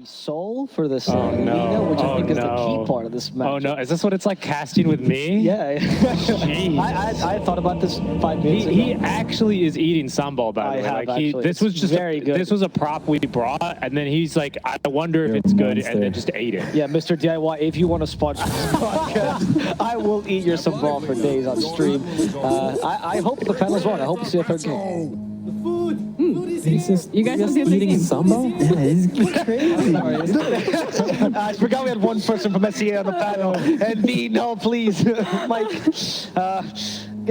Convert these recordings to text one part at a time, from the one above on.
Soul for this no. which I think is the no. key part of this match. Oh no, is this what it's like casting with me? Yeah. I thought about this 5 minutes ago. He actually is eating sambal, by the way. Like this was just very good. This was a prop we brought, and then he's like, I wonder if it's good, and then just ate it. Yeah, Mr. DIY, if you want to sponsor this podcast, I will eat your sambal for days on stream. I hope the panel is wrong. I hope to see a third game. You guys are eating sambal? Yeah, he's crazy. I forgot we had one person from SCA on the panel, and me. No, please, Mike.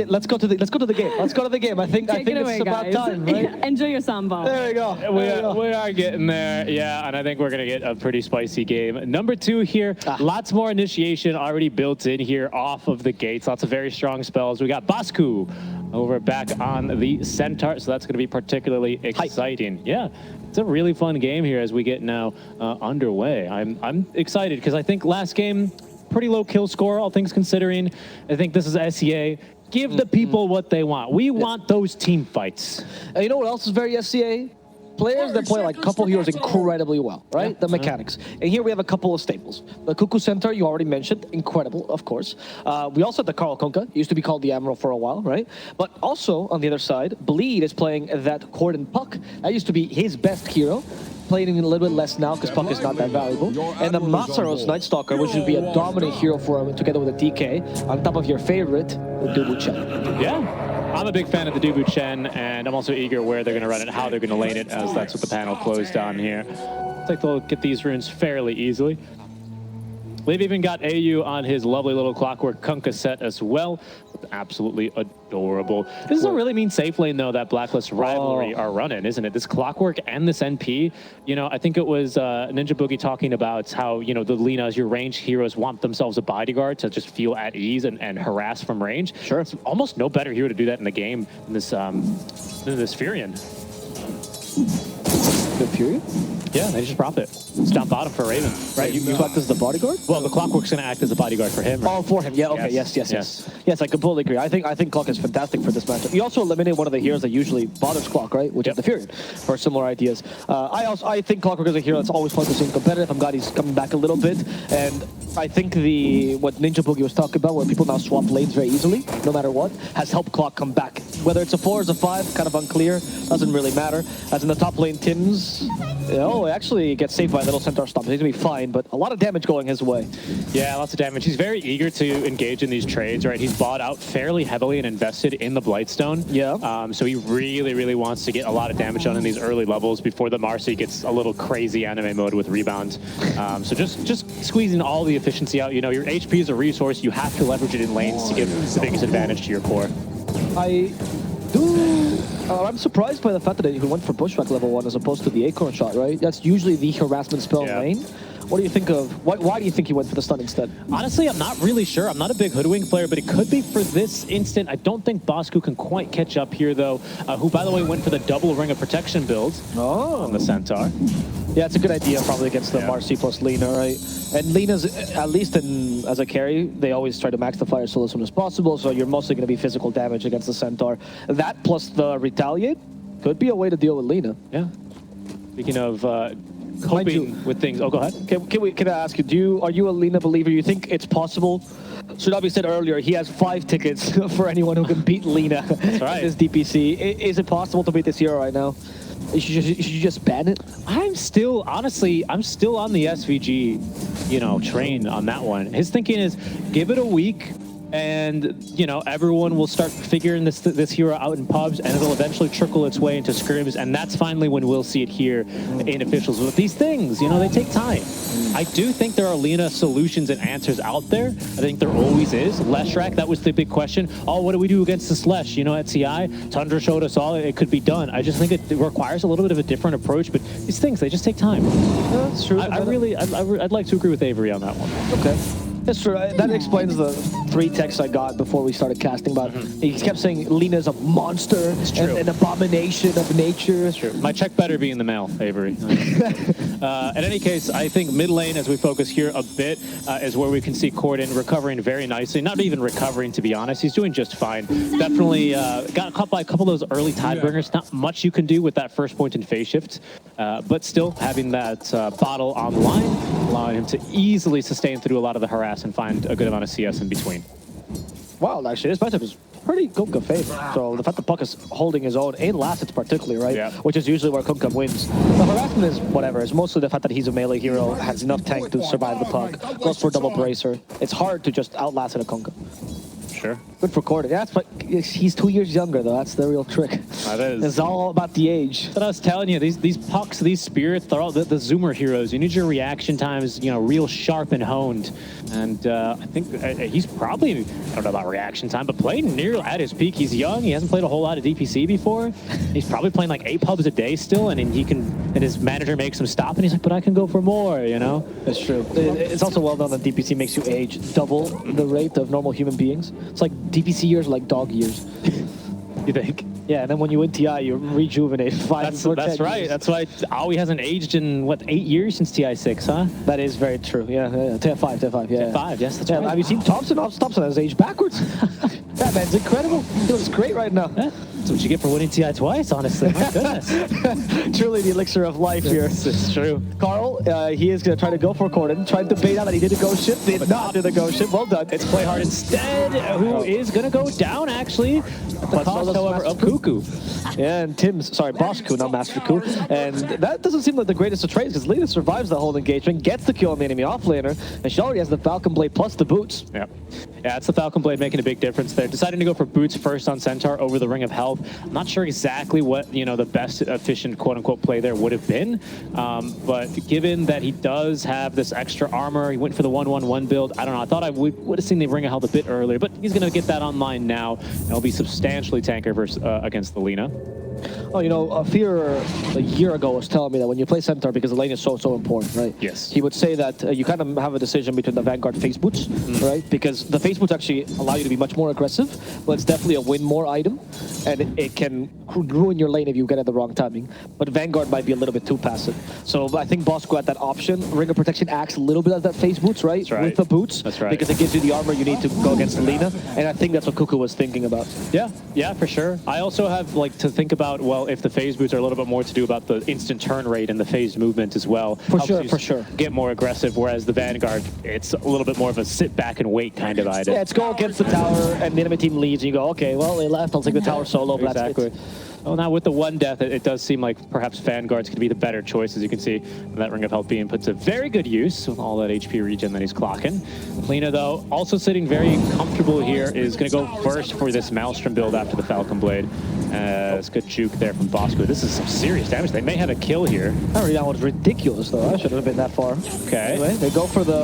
Let's go to the game. Let's go to the game. I think it's about time, right? Enjoy your sambal. There we go. We are getting there, yeah, and I think we're gonna get a pretty spicy game. Number 2 here, lots more initiation already built in here off of the gates. Lots of very strong spells. We got Basku over back on the Centaur, so that's going to be particularly exciting. Yeah, it's a really fun game here as we get now underway. I'm excited because I think last game, pretty low kill score, all things considering. I think this is SCA. Give the people what they want. We want those team fights. And you know what else is very SCA? Players that play like a couple heroes incredibly well, right? The mechanics. And here we have a couple of staples. The Cuckoo Centaur, you already mentioned, incredible, of course. We also have the Carl Conka, used to be called the Admiral for a while, right? But also, on the other side, Bleed is playing that Corden Puck. That used to be his best hero. Playing a little bit less now because Puck is not that valuable. And the Masaros Night Stalker, which would be a dominant hero for him together with a DK, on top of your favorite, the Dubu Chen. Yeah. I'm a big fan of the Dubu Chen, and I'm also eager where they're going to run it, how they're going to lane it, as that's what the panel closed on here. Looks like they'll get these runes fairly easily. They've even got AU on his lovely little Clockwork Kunkka set as well. Absolutely adorable. This is a really mean safe lane, though, that Blacklist Rivalry are running, isn't it? This Clockwork and this NP. You know, I think it was Ninja Boogie talking about how, you know, the Linas, your range heroes, want themselves a bodyguard to just feel at ease and harass from range. Sure. It's almost no better hero to do that in the game than this Furion. The Fury? Yeah, they just prop it. Stomp bottom for Raven. Right, you act as the bodyguard? Well, the Clockwork's going to act as a bodyguard for him. Right? Oh, for him. Yeah, okay. Yes, I completely agree. I think Clock is fantastic for this matchup. You also eliminate one of the heroes that usually bothers Clock, right? Which is the Fury, for similar ideas. I think Clockwork is a hero that's always fun to see in competitive. I'm glad he's coming back a little bit. And I think what Ninja Boogie was talking about, where people now swap lanes very easily, no matter what, has helped Clock come back. Whether it's a 4 or a 5, kind of unclear. Doesn't really matter. As in the top lane, Tims, actually gets saved by a little Centaur Stomp. He's going to be fine, but a lot of damage going his way. Yeah, lots of damage. He's very eager to engage in these trades, right? He's bought out fairly heavily and invested in the Blightstone. Yeah. So he really, really wants to get a lot of damage done in these early levels before the Marcy gets a little crazy anime mode with rebound. So just squeezing all the efficiency out. You know, your HP is a resource. You have to leverage it in lanes to give the biggest advantage to your core. I'm surprised by the fact that he went for Bushwhack level 1 as opposed to the Acorn Shot, right? That's usually the harassment spell in lane. What do you think of, why do you think he went for the stun instead? Honestly, I'm not really sure. I'm not a big Hoodwink player, but it could be for this instant. I don't think Bosku can quite catch up here, though, who, by the way, went for the double Ring of Protection build on the Centaur. Yeah, it's a good idea probably against the Marcy plus Lina, right? And Lina's, at least as a carry, they always try to max the fire soul as soon as possible, so you're mostly going to be physical damage against the Centaur. That plus the Retaliate could be a way to deal with Lina. Yeah. Speaking of coping with things. Oh, go ahead. Can I ask you, are you a Lina believer? You think it's possible? Sudabi said earlier he has 5 tickets for anyone who can beat Lina. That's right. This DPC. Is it possible to beat this hero right now? Should you just ban it? Honestly, I'm still on the SVG, train on that one. His thinking is give it a week, and everyone will start figuring this hero out in pubs, and it'll eventually trickle its way into scrims, and that's finally when we'll see it here in officials. But these things, they take time. I do think there are Lina solutions and answers out there. I think there always is. Leshrac, that was the big question. Oh, what do we do against the Slesh? At CI, Tundra showed us all it could be done. I just think it requires a little bit of a different approach, but these things, they just take time. Yeah, that's true. I'd like to agree with Avery on that one. Okay. That's true. That explains the 3 texts I got before we started casting about. He kept saying Lina's a monster and an abomination of nature. It's true. My check better be in the mail, Avery. In any case, I think mid lane, as we focus here a bit, is where we can see Corden recovering very nicely. Not even recovering, to be honest. He's doing just fine. Definitely got caught by a couple of those early Tidebringers. Not much you can do with that first point in phase shift. but still having that bottle on the line, allowing him to easily sustain through a lot of the harass and find a good amount of CS in between. Wild, actually. This matchup is pretty Kunkka favor. So the fact that Puck is holding his own in last hits particularly, right? Yeah. Which is usually where Kunkka wins. The harassment is whatever. It's mostly the fact that he's a melee hero, has enough tank to survive the Puck, goes for a double bracer. It's hard to just outlast it a Kunkka. Sure. Good for Corden. Yeah, but he's 2 years younger, though. That's the real trick. That is. It's all about the age. But I was telling you, these Pucks, these spirits, they're all the Zoomer heroes. You need your reaction times, you know, real sharp and honed. And I think he's probably, I don't know about reaction time, but playing near at his peak. He's young. He hasn't played a whole lot of DPC before. He's probably playing like 8 pubs a day still, and he can. And his manager makes him stop, and he's like, "But I can go for more," you know. That's true. It's also well known that DPC makes you age double the rate of normal human beings. It's like DPC years are like dog years. You think? Yeah, and then when you win TI, you rejuvenate 5 or 10 That's right. years. That's why Aoi hasn't aged in, what, 8 years since TI6, huh? That is very true. Yeah. TF5, yeah. TI5, yes, that's Yeah, right. have you seen Thompson? Thompson has aged backwards. That man's incredible. He looks great right now. That's what you get for winning TI twice, honestly. My goodness. Truly the elixir of life here. It's true. Carl, he is going to try to go for Corden. Tried to bait out that he did a ghost ship. Did not do the ghost ship. Well done. It's Play Hard instead, who is going to go down, actually. At the cost, however, of Cuckoo. Yeah, and Boss Ku, not Master Ku. And that doesn't seem like the greatest of trades because Lena survives the whole engagement, gets the kill on the enemy offlaner, and she already has the Falcon Blade plus the boots. Yeah, it's the Falcon Blade making a big difference there. Deciding to go for boots first on Centaur over the Ring of Health. I'm not sure exactly what, you know, the best efficient quote-unquote play there would have been. But given that he does have this extra armor, he went for the 1-1-1 build. I don't know. I thought I would have seen the Ring of Health a bit earlier, but he's going to get that online now. And it'll be substantially tanker versus, against the Lena. Oh, you know, Fear a year ago was telling me that when you play Centaur, because the lane is so important, right? Yes. He would say that you kind of have a decision between the Vanguard face boots, right? Because the face boots actually allow you to be much more aggressive, but it's definitely a win more item, and it can ruin your lane if you get it at the wrong timing. But Vanguard might be a little bit too passive. So I think Bosco had that option. Ring of Protection acts a little bit of that face boots, right? That's right. With the boots. That's right. Because it gives you the armor you need to go against Lena, and I think that's what Cuckoo was thinking about. Yeah, for sure. I also have like to think about, well, if the phase boots are a little bit more to do about the instant turn rate and the phase movement as well. For sure. Get more aggressive, whereas the Vanguard, it's a little bit more of a sit back and wait kind of item. Yeah, it's go against the tower, and the enemy team leads, and you go, okay, well, they left, I'll take the tower solo, but Exactly. Well, now with the one death, it does seem like perhaps Vanguard's could be the better choice, as you can see that Ring of Health being put to very good use with all that HP regen that he's clocking. Lena, though, also sitting very comfortable here, is going to go first for this Maelstrom build after the Falcon Blade. It's good juke there from Bosco. This is some serious damage. They may have a kill here. That was ridiculous, though. I shouldn't have been that far. Okay. Anyway, they go for the...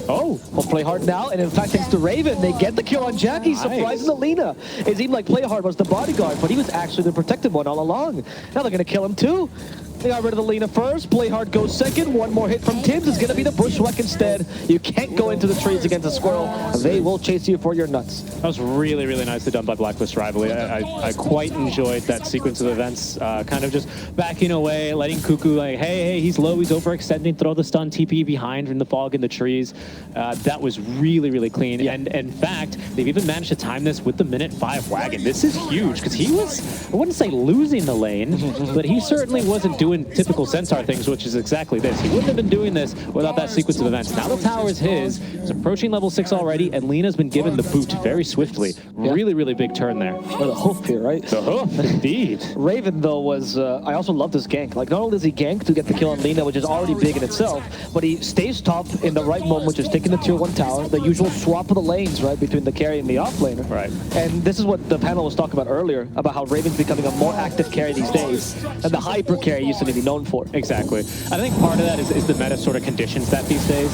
Oh! We'll play hard now, and in fact, thanks to Raven, they get the kill on Jackie, Nice. surprising the Lena. It seemed like Play Hard was the bodyguard, but he was actually the protected one all along. Now they're going to kill him, too. They got rid of the Lena first. Play Hard goes second. One more hit from Tibbs is going to be the Bushwhack instead. You can't go into the trees against a squirrel. They will chase you for your nuts. That was really, really nicely done by Blacklist Rivalry. I quite enjoyed that sequence of events, kind of just backing away, letting Cuckoo like, hey, he's low, he's overextending, throw the stun TP behind in the fog in the trees. That was really, really clean. Yeah. And in fact, they've even managed to time this with the minute 5 wagon. This is huge, because he was, I wouldn't say losing the lane, but he certainly wasn't doing typical Centaur things, which is exactly this. He wouldn't have been doing this without that sequence of events. Now the tower is his. He's approaching level 6 already, and Lena's been given the boot very swiftly. Yeah. Really, really big turn there. Or the hoof here, right? The hoof, indeed. Raven, though, was... I also love this gank. Like, not only does he gank to get the kill on Lena, which is already big in itself, but he stays top in the right moment, which is taking the tier 1 tower, the usual swap of the lanes, right, between the carry and the offlaner. Right. And this is what the panel was talking about earlier, about how Raven's becoming a more active carry these days, and the hyper carry used to be known for. Exactly. I think part of that is the meta sort of conditions that these days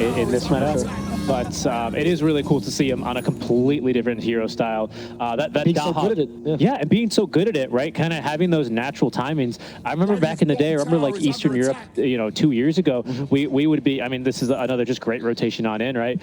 in this meta. But it is really cool to see him on a completely different hero style. That being so good at it. Yeah, and being so good at it, right? Kind of having those natural timings. I remember back in the day, I remember like Eastern Europe, 2 years ago, we would be, I mean, this is another just great rotation on in, right?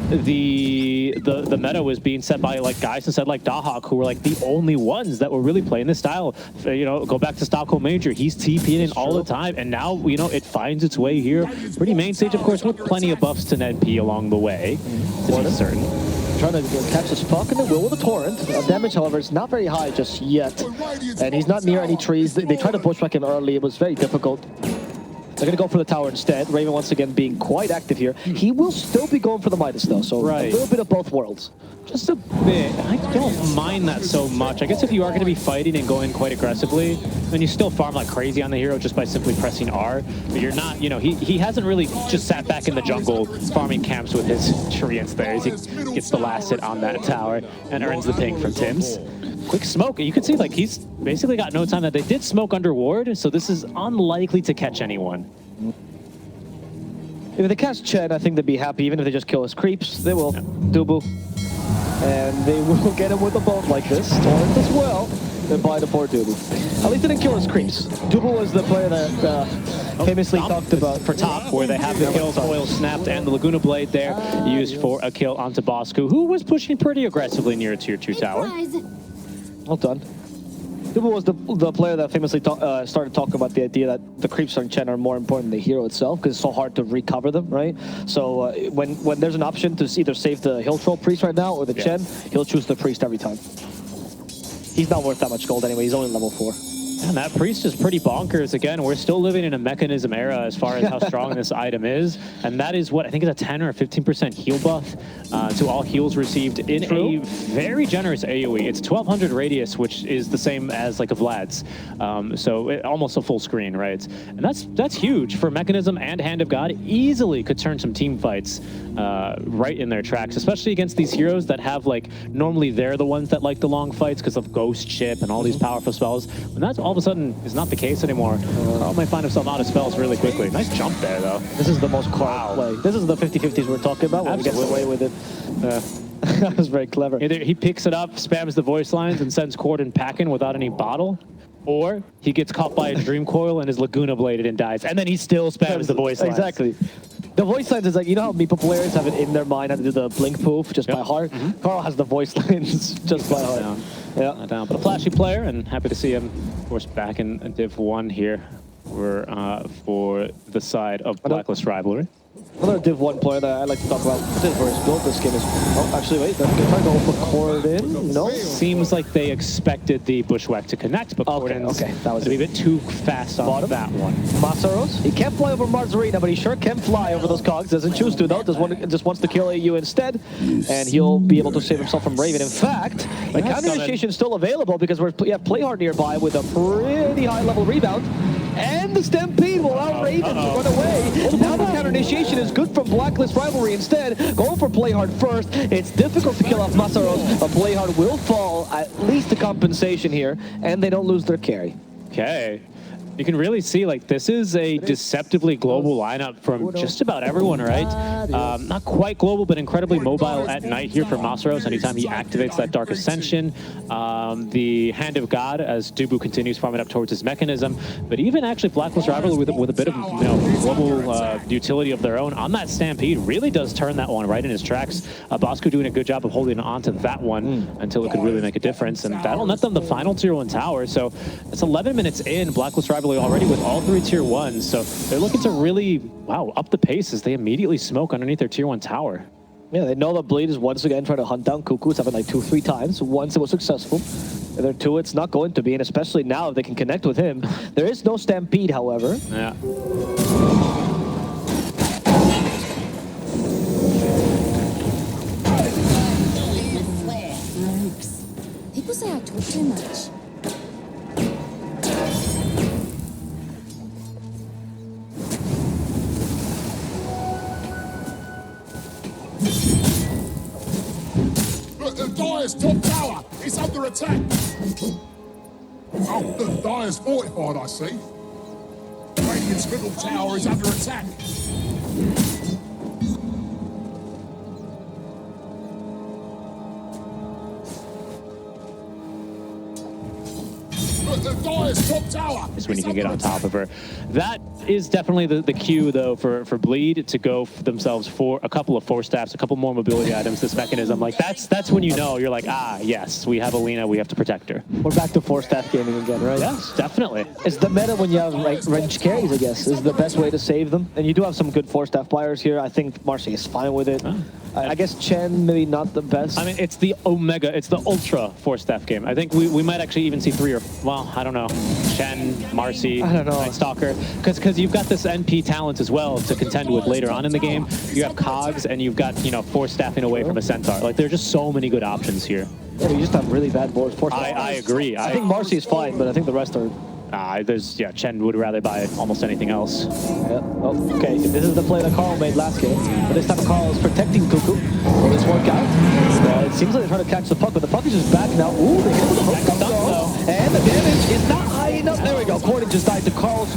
The meta was being set by like guys instead like Dahawk, who were like the only ones that were really playing this style. Go back to Stockholm Major, he's TPing in all the time, and now it finds its way here. Pretty main stage, of course, with plenty of buffs to NP along the way, to be certain. trying to catch this puck, and they will with a torrent. Damage, however, is not very high just yet. And he's not near any trees. They tried to bushwhack him early. It was very difficult. They're going to go for the tower instead. Raven, once again, being quite active here. He will still be going for the Midas, though, so a little bit of both worlds. Just a bit. I don't mind that so much. I guess if you are going to be fighting and going quite aggressively, then you still farm like crazy on the hero just by simply pressing R. But you're not, you know, he hasn't really just sat back in the jungle farming camps with his treants there. He gets the last hit on that tower and earns the ping from Tims. Quick smoke. You can see like he's basically got no time. That they did smoke under ward, so this is unlikely to catch anyone. If they catch Chen, I think they'd be happy. Even if they just kill his creeps, they will. Dubu. And they will get him with a bolt like this. Torrent as well. Then buy the poor Dubu. At least they didn't kill his creeps. Dubu was the player that famously talked about for top, where they have the kill, foil snapped, and the Laguna Blade there used for a kill onto Bosku, who was pushing pretty aggressively near a tier 2 tower. Well done. Dubu was the player that famously started talking about the idea that the creeps on Chen are more important than the hero itself because it's so hard to recover them, right? So when there's an option to either save the Hill Troll Priest right now or the Chen, he'll choose the Priest every time. He's not worth that much gold anyway. He's only level 4. And that Priest is pretty bonkers. Again, we're still living in a mechanism era as far as how strong this item is. And that is what I think is a 10 or a 15% heal buff to all heals received in a very generous AoE. It's 1200 radius, which is the same as like a Vlad's. So almost a full screen, right? And that's huge for mechanism and Hand of God. Easily could turn some team fights right in their tracks, especially against these heroes that have like, normally they're the ones that like the long fights because of Ghost Chip and all these powerful spells. When that's all of a sudden is not the case anymore, Carl might find himself out of spells really quickly. Nice jump there, though. This is the most Carl play. This is the 50-50s we're talking about when he gets away with it. That was very clever. Either he picks it up, spams the voice lines, and sends Corden packing without any bottle, or he gets caught by a Dream Coil and is Laguna Bladed and dies, and then he still spams the voice lines. Exactly. The voice lines is like, you know how Meeple players have it in their mind how to do the blink poof just by heart? Carl has the voice lines just by heart. Not down, but a flashy player, and happy to see him, of course, back in Div 1 here for the side of Blacklist Rivalry. Another Div 1 player that I like to talk about for his build this game is... Oh, actually, wait. They're trying to go for Corden. No? Seems like they expected the Bushwhack to connect, but Corden's that was a bit too fast on that one. Masaros, he can't fly over Marzarina, but he sure can fly over those cogs. Doesn't choose to, though. Just wants to kill AU instead, and he'll be able to save himself from Raven. In fact, the counter initiation is still available because we have Playhard nearby with a pretty high-level rebound. And the Stampede will allow Raven to run away. Now the counter initiation is good from Blacklist Rivalry instead. Going for Playhard first. It's difficult to kill off Masaros, but Playhard will fall at least a compensation here, and they don't lose their carry. Okay. You can really see, like, this is a deceptively global lineup from just about everyone, right? Not quite global, but incredibly mobile at night here for Masaros anytime he activates that Dark Ascension. The Hand of God as Dubu continues farming up towards his mechanism. But even actually Blacklist Rivalry with a bit of global utility of their own on that Stampede really does turn that one right in his tracks. Bosku doing a good job of holding on to that one until it could really make a difference. And that'll net them the final tier 1 tower. So it's 11 minutes in. Blacklist Rivalry already with all 3 tier 1s, so they're looking to really, up the pace as they immediately smoke underneath their tier 1 tower. Yeah, they know that Bleed is once again trying to hunt down Cuckoo. It's happened like 2-3 times. Once it was successful. And then 2 it's not going to be, and especially now if they can connect with him. There is no Stampede, however. Yeah. People say I talk too much. The Dire's top tower is under attack. Oh, the Dire's fortified, I see. Radiant's middle tower is under attack. The Dire's top tower is when you can get on top of her. That is definitely the cue, though, for Bleed to go for themselves for a couple of 4-staffs, a couple more mobility items, this mechanism. Like, that's when you know, you're like, yes, we have Alina, we have to protect her. We're back to 4-staff gaming again, right? Yes, definitely. It's the meta when you have range carries, I guess, is the best way to save them. And you do have some good 4-staff players here. I think Marcy is fine with it. I guess Chen maybe not the best. I mean, it's the Omega, it's the Ultra Force Staff game. I think we might actually even see 3 or, well, I don't know, Chen, Marcy, I don't know. Night Stalker. Because you've got this NP talent as well to contend with later on in the game. You have Cogs and you've got, you know, Force Staffing away from a Centaur. Like, there are just so many good options here. Yeah, you just have really bad boards. I agree. I think Marcy is fine, but I think the rest are... Chen would rather buy almost anything else. Yeah. Oh, okay, this is the play that Carl made last game. But this time Carl is protecting Cuckoo. Will this work out? It seems like they're trying to catch the puck, but the puck is just back now. Ooh, they hit the hook. And the damage is not high enough. There we go. Corden just died to Carl's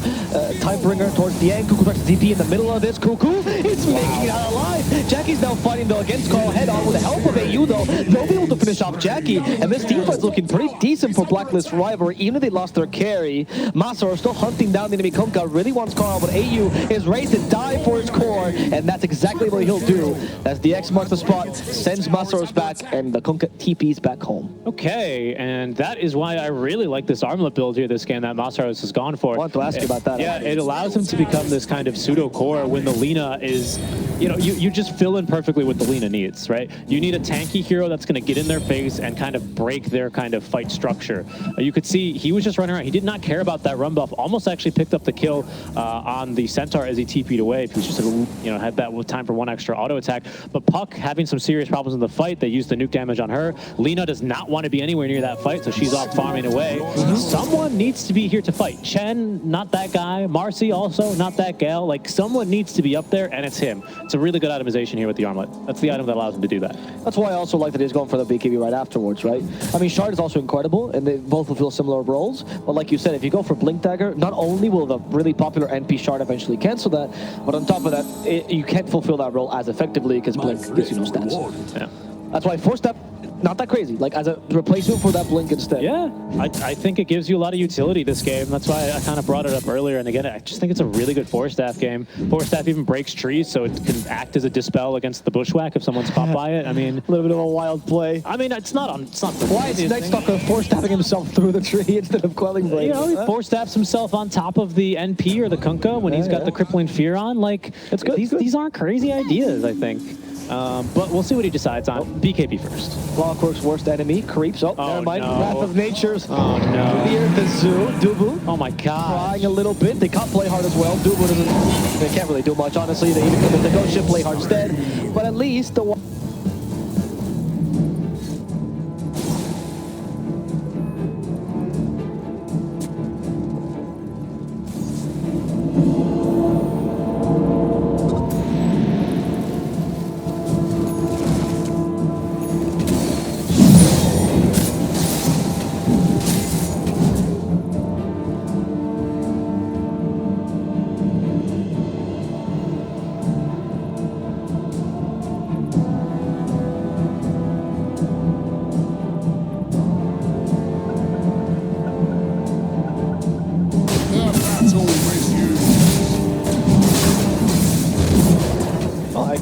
Tidebringer towards the end. Cuckoo tries to DP in the middle of this. Cuckoo, it's making it out alive. Jackie's now fighting though against Carl head on with the help of AU though. They'll be able to finish off Jackie. And this team fight's looking pretty decent for Blacklist Rivalry, even if they lost their carry. Masaru still hunting down the enemy. Kunkka really wants Carl, but AU is ready to die for his core, and that's exactly what he'll do. As the X marks the spot, sends Masaru's back, and the Kunkka TP's back home. Okay, and that is why I really like this armlet build here this game that Masaru has gone for. I wanted to ask you about that. Yeah, it allows him to become this kind of pseudo core when the Lina is, you know, you just fill in perfectly what the Lina needs, right? You need a tanky hero that's going to get in their face and kind of break their kind of fight structure. You could see he was just running around. He did not care about that run buff. Almost actually picked up the kill on the Centaur as he TP'd away. If he was just, you know, had that time for 1 extra auto attack. But Puck having some serious problems in the fight. They used the nuke damage on her. Lina does not want to be anywhere near that fight, so she's off farming away. Someone needs to be here to fight. Chen, not that guy. Marcy also, not that gal. Like, someone needs to be up there, and it's him. It's a really good itemization here with the armlet. That's the item that allows him to do that. That's why I also like that he's going for the BKB right afterwards, right? I mean, Shard is also incredible, and they both fulfill similar roles. But like you said, if you go for Blink Dagger, not only will the really popular NP Shard eventually cancel that, but on top of that, you can't fulfill that role as effectively because Blink gives you no stats. Yeah. That's why Force Step, not that crazy. Like, as a replacement for that Blink instead. Yeah, I think it gives you a lot of utility this game. That's why I kind of brought it up earlier. And again, I just think it's a really good Force Staff game. Force Staff even breaks trees, so it can act as a dispel against the Bushwhack if someone's popped by it. I mean, a little bit of a wild play. I mean, it's not the Why is Night Stalker Force Staffing himself through the tree instead of quelling Blade? You know, he Force Staffs himself on top of the NP or the Kunkka when he's got the crippling fear on. Like, it's good. These aren't crazy ideas, I think. But we'll see what he decides on. BKB first. Clockwork's worst enemy, Creeps. Oh, never mind. No. Wrath of Nature's. Oh, no. Clear the zoo. Dubu. Oh, my God. Trying a little bit. They can't play hard as well. Dubu doesn't. They can't really do much, honestly. They even commit the ghost ship, play hard instead. But at least the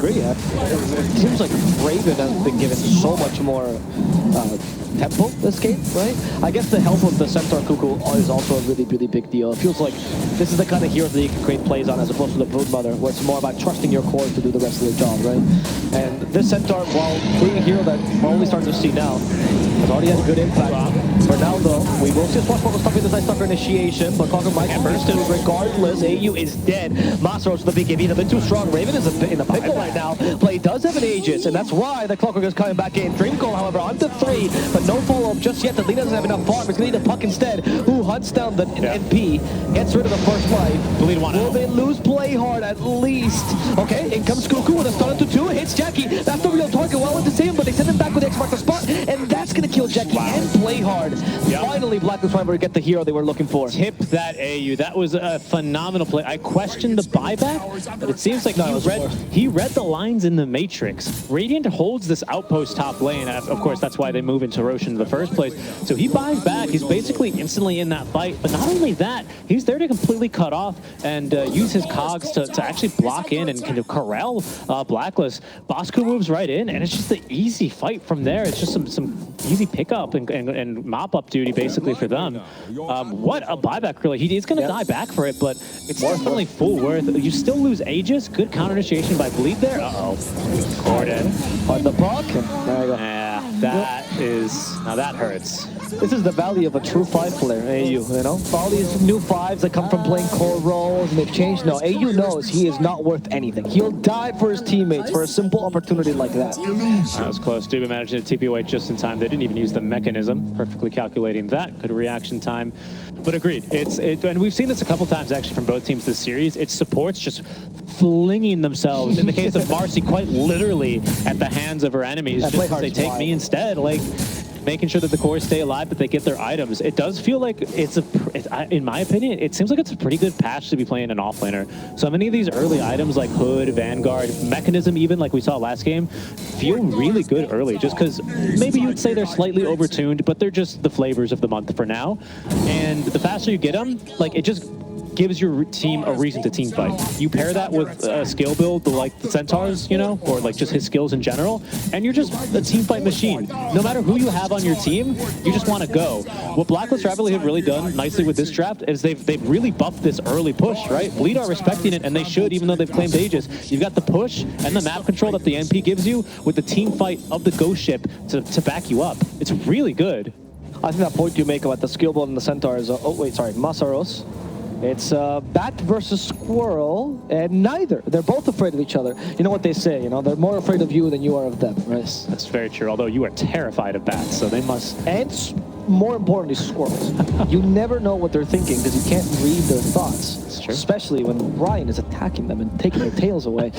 it seems like Raven has been given so much more tempo this game, right? I guess the help of the Centaur Cuckoo is also a really, really big deal. It feels like this is the kind of hero that you can create plays on as opposed to the Broodmother, where it's more about trusting your core to do the rest of the job, right? And this Centaur, while being a hero that we're only starting to see now, has already had a good impact. For now, though, we will see a Splash Bubble stuff in this Night Stalker initiation, but Clocker might burst it regardless. AU is dead. Masaru's the BKB, a bit too strong. Raven is in a pickle right now. Play does have an Aegis, and that's why the Clockwork is coming back in. Dreamcoil, however, onto 3, but no follow-up just yet. The Lina doesn't have enough farm. He's going to need a puck instead, who hunts down the NP, gets rid of the first life. Will they lose play hard at least? Okay, in comes Cuckoo with a stun into 2, hits Jackie. That's the real target. Well, to save him, but they send him back with the X mark the spot, and that's going to kill Jackie and play hard. Finally, Blacklist Rivalry get the hero they were looking for. Tip that, AU. That was a phenomenal play. I questioned the buyback, but it seems like he read the lines in the Matrix. Radiant holds this outpost top lane. Of course, that's why they move into Roshan in the first place. So he buys back. He's basically instantly in that fight. But not only that, he's there to completely cut off and use his cogs to actually block in and kind of corral Blacklist. Bosco moves right in, and it's just an easy fight from there. It's just some easy pickup and top-up duty basically for them. What a buyback, really. He's going to die back for it, but it's definitely full worth. You still lose Aegis. Good counter initiation by Bleed there. Uh-oh. Gordon. On the puck. There you go. Yeah, that is... Now that hurts. This is the value of a true 5 player, AU, you know? All these new 5s that come from playing core roles and they've changed. No, AU knows he is not worth anything. He'll die for his teammates for a simple opportunity like that. That was close. Duba managed to TP away just in time. They didn't even use the mechanism, perfectly calculating that. Good reaction time. But agreed. And we've seen this a couple times actually from both teams this series. It's supports just flinging themselves, in the case of Marcy, quite literally at the hands of her enemies. Just to say, take me instead. Like, making sure that the cores stay alive, but they get their items. It does feel like in my opinion, it seems like it's a pretty good patch to be playing an offlaner. So many of these early items like Hood, Vanguard, Mechanism even, like we saw last game, feel really good early, just because maybe you would say they're slightly overtuned, but they're just the flavors of the month for now. And the faster you get them, like, it just gives your team a reason to team fight. You pair that with a skill build like the Centaurs, you know, or like just his skills in general, and you're just a team fight machine. No matter who you have on your team, you just want to go. What Blacklist Rivalry have really done nicely with this draft is they've really buffed this early push, right? Bleed are respecting it, and they should, even though they've claimed Aegis. You've got the push and the map control that the MP gives you with the team fight of the ghost ship to back you up. It's really good. I think that point you make about the skill build and the Centaurs, Masaros. It's Bat versus Squirrel, and neither. They're both afraid of each other. You know what they say, you know, they're more afraid of you than you are of them, right? That's very true, although you are terrified of bats, so they must... And more importantly, squirrels. You never know what they're thinking because you can't read their thoughts. That's true. Especially when Ryan is attacking them and taking their tails away.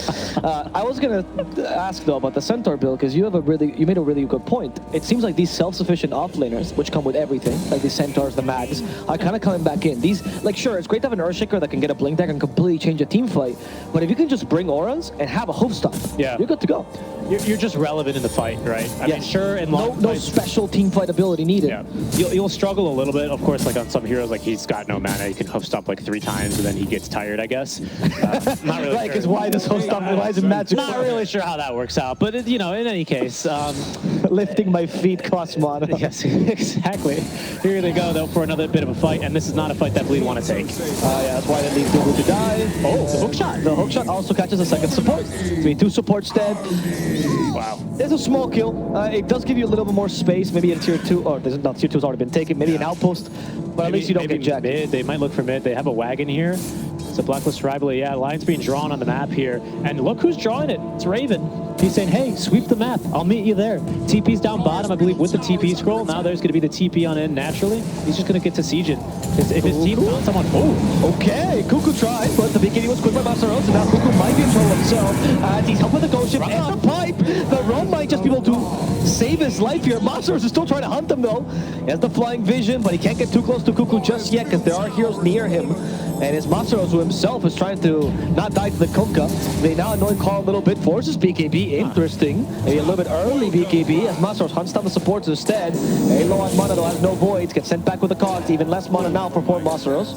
I was going to ask, though, about the Centaur build, because you made a really good point. It seems like these self-sufficient offlaners, which come with everything, like the Centaurs, the Mags, are kind of coming back in. These, like, sure, it's great to have an Earthshaker that can get a blink deck and completely change a team fight, but if you can just bring auras and have a hoof stop, you're good to go. You're just relevant in the fight, right? I mean, sure, in long no special team fight ability needed. Yeah. You'll struggle a little bit, of course, like on some heroes, like he's got no mana, he can hoof stomp like 3 times and then he gets tired, I guess. Not really right, because why does hoof stomp, why is it magic? Not really sure how that works out, but you know, in any case. Lifting my feet costs mana. Yes, exactly. Here they go, though, for another bit of a fight, and this is not a fight that Bleed want to take. Yeah, that's why they leave Dubu to die. Oh, the hookshot. The hookshot also catches a second support. I mean, 2 supports dead. Wow. It's a small kill. It does give you a little bit more space. Maybe in tier 2, or tier 2 has already been taken. Maybe an outpost, but at least you don't get jacked. Mid. They might look for mid. They have a wagon here. It's a Blacklist Rivalry. Yeah, line's being drawn on the map here. And look who's drawing it. It's Raven. He's saying, hey, sweep the map. I'll meet you there. TP's down bottom, I believe, with the TP scroll. Now there's going to be the TP on in naturally. He's just going to get to siege it. If his team found someone... Oh, okay. Cuckoo tried, but the beginning was quick by Masaros, and now Cuckoo might be in trouble himself. And he's helped with the ghost ship and the pipe. The Rome might just be able to save his life here. Masaros is still trying to hunt him, though. He has the flying vision, but he can't get too close to Cuckoo just yet, because there are heroes near him. And it's Masaros who himself is trying to not die to the Kunkka. They now annoy Carl a little bit, forces BKB. Interesting. Maybe a little bit early BKB as Masaros hunts down the supports instead. Very low on mana though, has no voids, gets sent back with the cogs. Even less mana now for poor Masaros.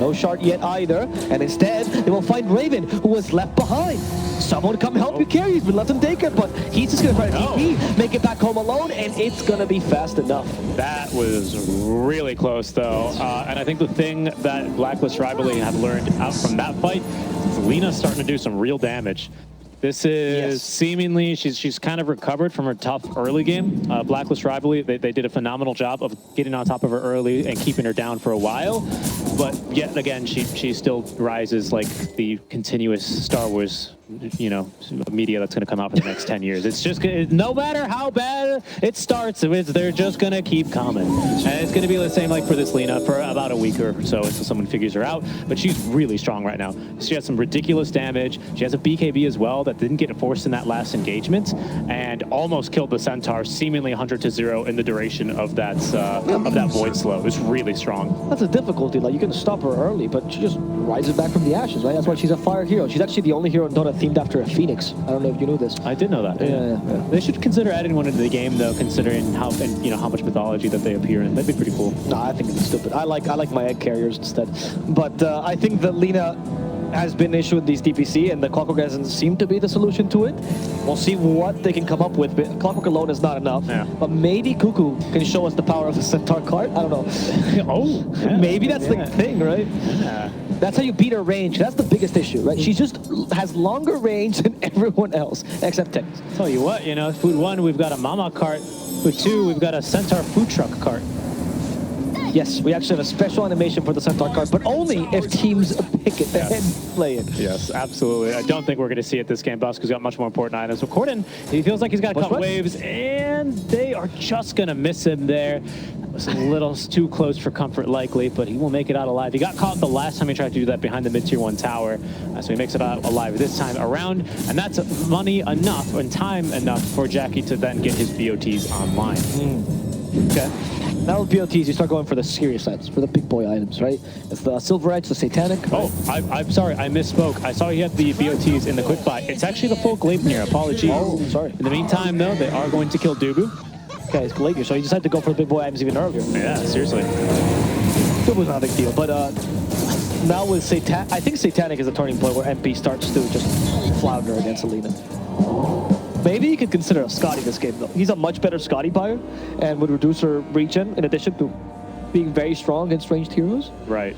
No shard yet either. And instead, they will find Raven, who was left behind. Someone come help you carry. He's been left him take it, but he's just going to try to TP, make it back home alone, and it's going to be fast enough. That was really close, though. And I think the thing that Blacklist Rivalry have learned out from that fight is Lena's starting to do some real damage. This is seemingly, she's kind of recovered from her tough early game. Blacklist Rivalry, they did a phenomenal job of getting on top of her early and keeping her down for a while. But yet again, she still rises like the continuous Star Wars, you know, media that's going to come out for the next 10 years. It's just, no matter how bad it starts, they're just going to keep coming. And it's going to be the same like for this Lena for about a week or so until someone figures her out. But she's really strong right now. She has some ridiculous damage. She has a BKB as well that didn't get forced in that last engagement and almost killed the Centaur, seemingly 100-0 in the duration of that Void Slow. It's really strong. That's a difficulty. Like, you can stop her early, but she just rises back from the ashes, right? That's why she's a fire hero. She's actually the only hero in Dota themed after a phoenix. I don't know if you knew this. I did know that. Yeah. They should consider adding one into the game, though, considering how much mythology that they appear in. That'd be pretty cool. No, I think it's stupid. I like my egg carriers instead. But I think that Lena has been an issue with these DPC, and the Clockwork doesn't seem to be the solution to it. We'll see what they can come up with, but Clockwork alone is not enough. Yeah. But maybe Cuckoo can show us the power of a Centaur card. I don't know. Oh, yeah, maybe that's the thing, right? Yeah. That's how you beat her range. That's the biggest issue, right? She just has longer range than everyone else, except Tex. Tell you what, you know, food 1, we've got a Mama cart. Food 2, we've got a Centaur food truck cart. Yes, we actually have a special animation for the Centaur card, but only if teams pick it and play it. Yes, absolutely. I don't think we're going to see it this game. Bosco's got much more important items. So Corden, he feels like he's got to cut waves, and they are just going to miss him there. That was a little too close for comfort, likely, but he will make it out alive. He got caught the last time he tried to do that behind the mid-tier 1 tower, so he makes it out alive this time around, and that's money enough and time enough for Jackie to then get his BOTs online. Okay. Now with BOTs, you start going for the serious items, for the big boy items, right? It's the Silver Edge, the Satanic. Oh, I'm sorry, I misspoke. I saw he had the BOTs in the quick buy. It's actually the full Gleipnir, apologies. Oh, sorry. In the meantime, though, they are going to kill Dubu. Okay, it's Gleipnir, so you decided to go for the big boy items even earlier. Yeah, seriously. Dubu's not a big deal, but now with Satanic, I think Satanic is a turning point where MP starts to just flounder against Alina. Maybe you could consider a Scotty this game, though. He's a much better Scotty buyer and would reduce her regen in addition to being very strong against ranged heroes. Right.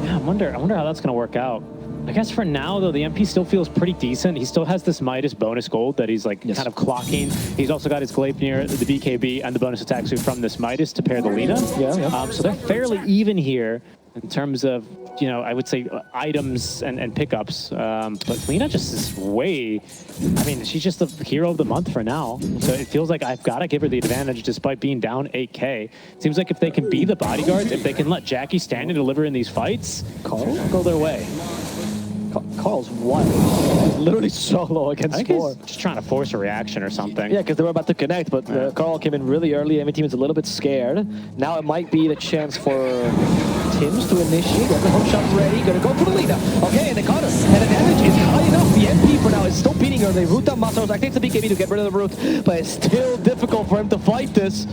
Yeah, I wonder how that's going to work out. I guess for now, though, the MP still feels pretty decent. He still has this Midas bonus gold that he's like kind of clocking. He's also got his Gleipnir, the BKB, and the bonus attack suit from this Midas to pair the Lina. So they're fairly even here in terms of, you know, I would say items and pickups. But Lina just is way, I mean, she's just the hero of the month for now. So it feels like I've got to give her the advantage despite being down 8K. Seems like if they can be the bodyguards, if they can let Jackie stand and deliver in these fights, Carl go their way. Carl's wild. He's literally solo against 4. Just trying to force a reaction or something. Yeah, because they were about to connect, but Carl came in really early. Enemy team is a little bit scared. Now it might be the chance for Tims to initiate. Got the hook shot ready. Gonna go for the Lina. Okay, and they caught her. And the damage is high enough. The MP for now is still beating her. They root down Masaros. I think it's the BKB to get rid of the root, but it's still difficult for him to fight this.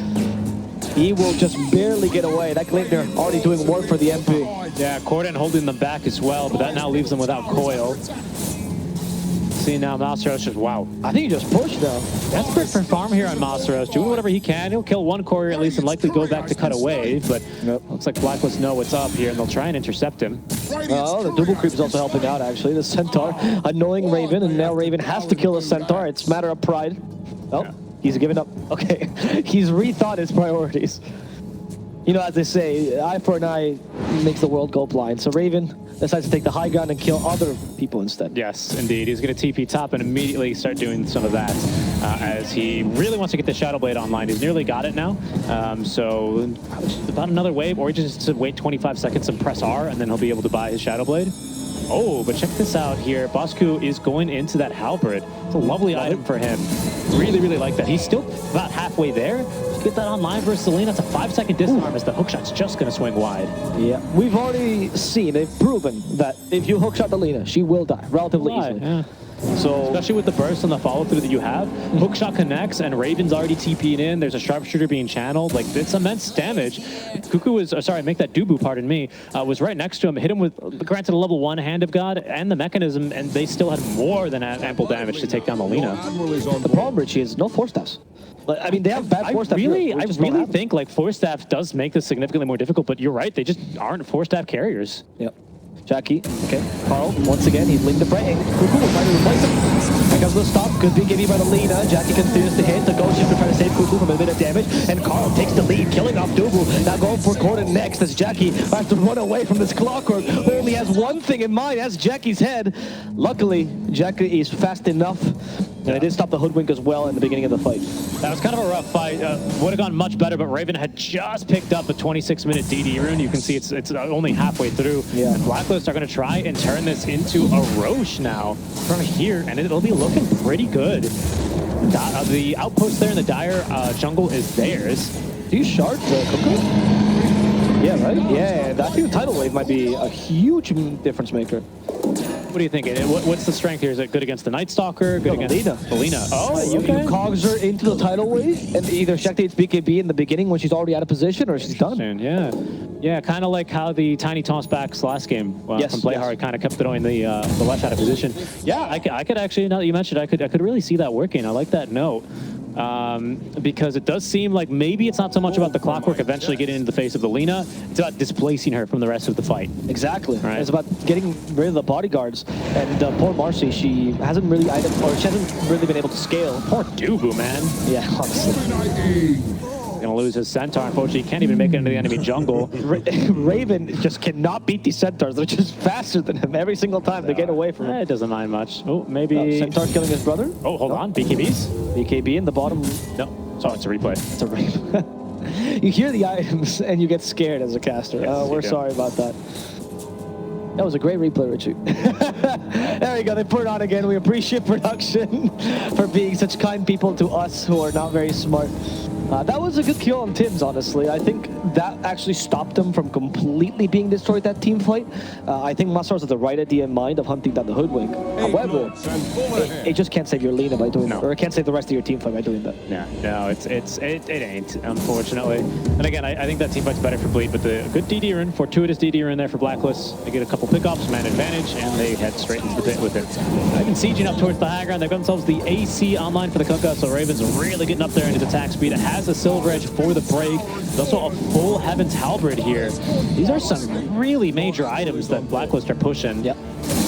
He will just barely get away. That Gleipnir already doing work for the MP. Yeah, Corden holding them back as well, but that now leaves them without coil. See now, Masaros just, wow. I think he just pushed though. Desperate for farm here on Masaros, doing whatever he can. He'll kill one courier at least and likely go back to cut away, but looks like Blacklist know what's up here and they'll try and intercept him. Oh, the double creep is also helping out actually. The Centaur annoying Raven, and now Raven has to kill the Centaur. It's a matter of pride. Oh. Yeah. He's given up. Okay, he's rethought his priorities. You know, as they say, eye for an eye makes the world go blind. So Raven decides to take the high ground and kill other people instead. Yes, indeed. He's going to TP top and immediately start doing some of that as he really wants to get the Shadow Blade online. He's nearly got it now. So about another wave, or he just needs to wait 25 seconds and press R, and then he'll be able to buy his Shadow Blade. Oh, but check this out here. Bosco is going into that Halberd. It's a lovely item for him. Really, really like that. He's still about halfway there. Just get that online versus Selena. It's a 5-second disarm as the hookshot's just going to swing wide. Yeah, we've already seen, they've proven that if you hookshot the Lina, she will die relatively easily. Yeah. So, especially with the burst and the follow-through that you have, hookshot connects and Raven's already TP'ing in. There's a sharpshooter being channeled. Like, it's immense damage. Cuckoo was, sorry, make that Dubu, pardon me, was right next to him, hit him with, granted, a level 1 Hand of God and the mechanism, and they still had more than ample damage to take down the Lina. The problem, Richie, is no Force Staffs. I mean, they have bad Force Staff. I really think, like, Force Staff does make this significantly more difficult, but you're right, they just aren't Force Staff carriers. Yep. Jackie, okay. Carl, once again, he's linked the prey. Cuckoo will try to replace him. Here comes the stop. Good BKB by the Lina. Jackie continues to hit. The Ghost Shifter trying to save Cuckoo from a bit of damage. And Carl takes the lead, killing off Dubu. Now going for Corden next as Jackie has to run away from this Clockwork, who only has one thing in mind. That's Jackie's head. Luckily, Jackie is fast enough. And it did stop the Hoodwink as well in the beginning of the fight. That was kind of a rough fight. Would have gone much better, but Raven had just picked up a 26-minute DD rune. You can see it's only halfway through. Yeah. And Blacklist are going to try and turn this into a Roche now from here, and it'll be looking pretty good. The outpost there in the Dire jungle is theirs. Do you shard the Cuckoo? Yeah, right? Yeah, I think the tidal wave might be a huge difference maker. What do you think? What's the strength here? Is it good against the Night Stalker? Good against Felina? Oh, You cogs her into the tidal wave, and either Shaq dates BKB in the beginning when she's already out of position, or she's done. Yeah, kind of like how the Tiny Toss backs last game from Play Hard kind of kept throwing the left out of position. Yeah, I could actually, now that you mentioned, I could really see that working. I like that note. Because it does seem like maybe it's not so much about the clockwork eventually getting into the face of the Lina, it's about displacing her from the rest of the fight. Exactly. Right. It's about getting rid of the bodyguards. And poor Marcy, she hasn't really been able to scale. Poor Dubu, man. Yeah, honestly. Gonna lose his Centaur. Unfortunately, he can't even make it into the enemy jungle. Raven just cannot beat these Centaurs. They're just faster than him every single time they get away from him. It doesn't mind much. Oh, maybe... Centaur's killing his brother? Oh, hold on. BKBs? BKB in the bottom. No. Sorry, it's a replay. It's a Raven. You hear the items and you get scared as a caster. Yes, we're sorry about that. That was a great replay, Richie. There we go. They put it on again. We appreciate production for being such kind people to us who are not very smart. That was a good kill on Tim's, honestly. I think that actually stopped him from completely being destroyed that team fight. I think Masar's has the right idea in mind of hunting down the Hoodwink. However, it just can't save your Lina by doing that, or it can't save the rest of your team fight by doing that. Yeah, no, it ain't, unfortunately. And again, I think that team fight's better for Bleed, but the good DD are in, fortuitous DD are in there for Blacklist. They get a couple pickups, man advantage, and they head straight into the pit with it. They've been sieging up towards the high ground. They've got themselves the AC online for the cook-out, so Raven's really getting up there into the attack speed. It has a Silver Edge for the break. There's also a full Heaven's Halberd here. These are some really major items that Blacklist are pushing. Yep.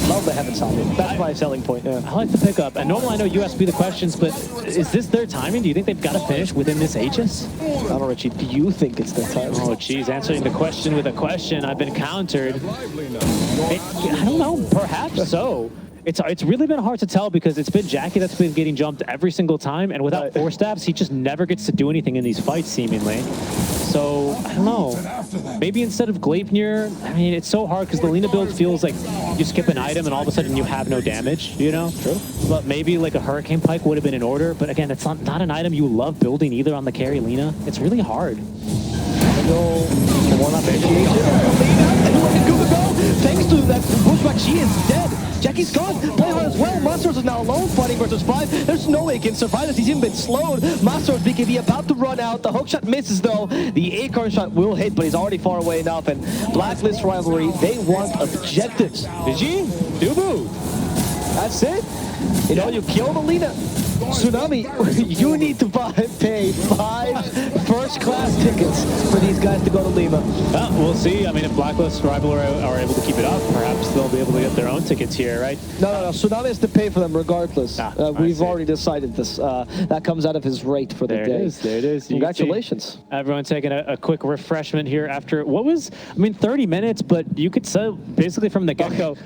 Love the Heaven's Halberd. That's my selling point. Yeah. I like the pickup. And normally I know USB the questions, but is this their timing? Do you think they've got to finish within this Aegis? I don't know, Richie. Do you think it's their time? Oh, geez. Answering the question with a question. I've been countered. I don't know. Perhaps so. It's really been hard to tell because it's been Jackie that's been getting jumped every single time, and without 4 stabs, he just never gets to do anything in these fights, seemingly. So, I don't know. Maybe instead of Gleipnir, I mean, it's so hard because the Lina build feels like you skip an item and all of a sudden you have no damage, you know? True. But maybe like a Hurricane Pike would have been in order, but again, it's not an item you love building either on the carry Lina. It's really hard. Thanks to that pushback, she is dead. Jackie's gone. Play hard as well. Monsters is now alone fighting versus 5. There's no way he can survive this. He's even been slowed. Monsters BKB about to run out. The hook shot misses though. The acorn shot will hit, but he's already far away enough. And Blacklist Rivalry, they want objectives. Digi, Dubu. That's it. You know, you kill the Lina. Tsunami, you need to pay 5 first-class tickets for these guys to go to Lima. We'll see. I mean, if Blacklist Rivalry are able to keep it up, perhaps they'll be able to get their own tickets here, right? No. Tsunami has to pay for them regardless. We've already decided this. That comes out of his rate for the day. There it is. Congratulations. Everyone taking a quick refreshment here after what was, 30 minutes, but you could say basically from the get-go,